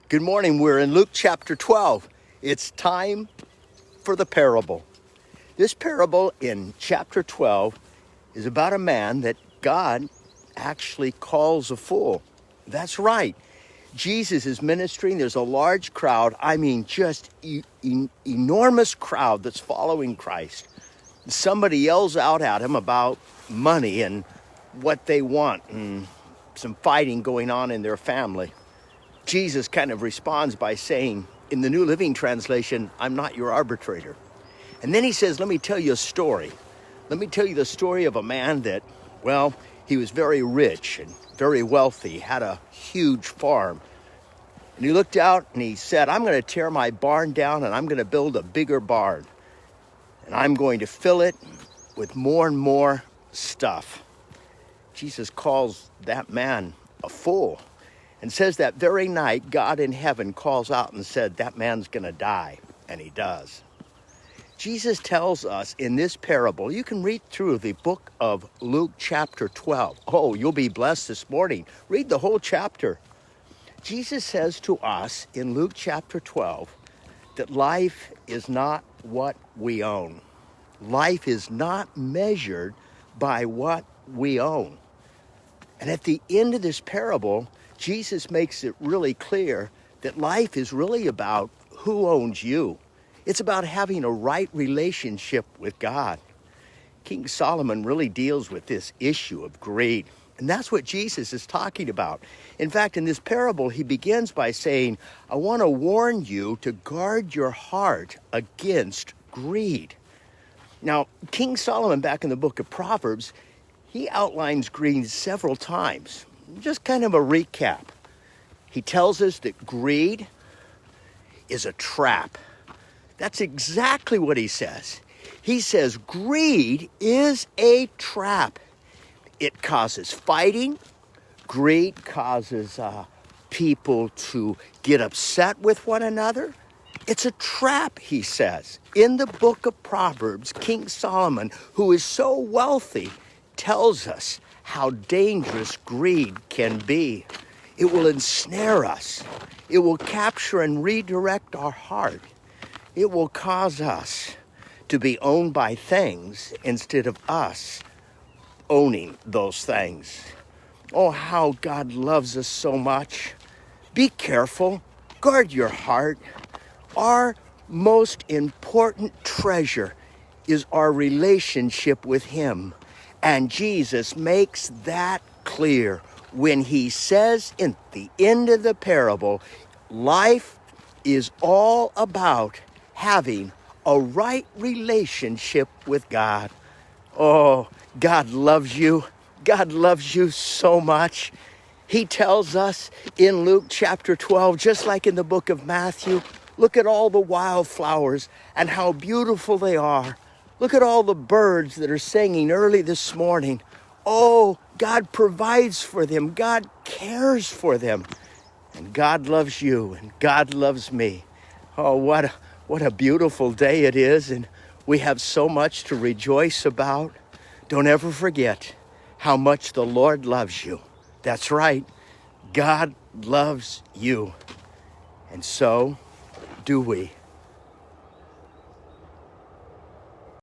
Good morning. We're in Luke chapter 12. It's time for the parable. This parable in chapter 12 is about a man that God actually calls a fool. That's right. Jesus is ministering. There's a large crowd. Just enormous crowd that's following Christ. Somebody yells out at him about money and what they want and some fighting going on in their family. Jesus kind of responds by saying, in the New Living Translation, "I'm not your arbitrator." And then he says, let me tell you a story. Let me tell you the story of a man that, he was very rich and very wealthy, had a huge farm. And he looked out and he said, I'm going to tear my barn down and I'm going to build a bigger barn. And I'm going to fill it with more and more stuff. Jesus calls that man a fool. And says that very night, God in heaven calls out and said, that man's going to die. And he does. Jesus tells us in this parable, you can read through the book of Luke chapter 12. Oh, you'll be blessed this morning. Read the whole chapter. Jesus says to us in Luke chapter 12 that life is not what we own. Life is not measured by what we own. And at the end of this parable, Jesus makes it really clear that life is really about who owns you. It's about having a right relationship with God. King Solomon really deals with this issue of greed. And that's what Jesus is talking about. In fact, in this parable, he begins by saying, I want to warn you to guard your heart against greed. Now, King Solomon, back in the book of Proverbs, he outlines greed several times. Just kind of a recap. He tells us that greed is a trap. That's exactly what he says. He says greed is a trap. It causes fighting. Greed causes people to get upset with one another. It's a trap, he says. In the book of Proverbs, King Solomon, who is so wealthy, tells us how dangerous greed can be. It will ensnare us. It will capture and redirect our heart. It will cause us to be owned by things instead of us owning those things. Oh, how God loves us so much. Be careful. Guard your heart. Our most important treasure is our relationship with Him. And Jesus makes that clear when he says in the end of the parable, life is all about having a right relationship with God. Oh, God loves you. God loves you so much. He tells us in Luke chapter 12, just like in the book of Matthew, look at all the wildflowers and how beautiful they are. Look at all the birds that are singing early this morning. Oh, God provides for them. God cares for them. And God loves you and God loves me. Oh, what a beautiful day it is. And we have so much to rejoice about. Don't ever forget how much the Lord loves you. That's right. God loves you. And so do we.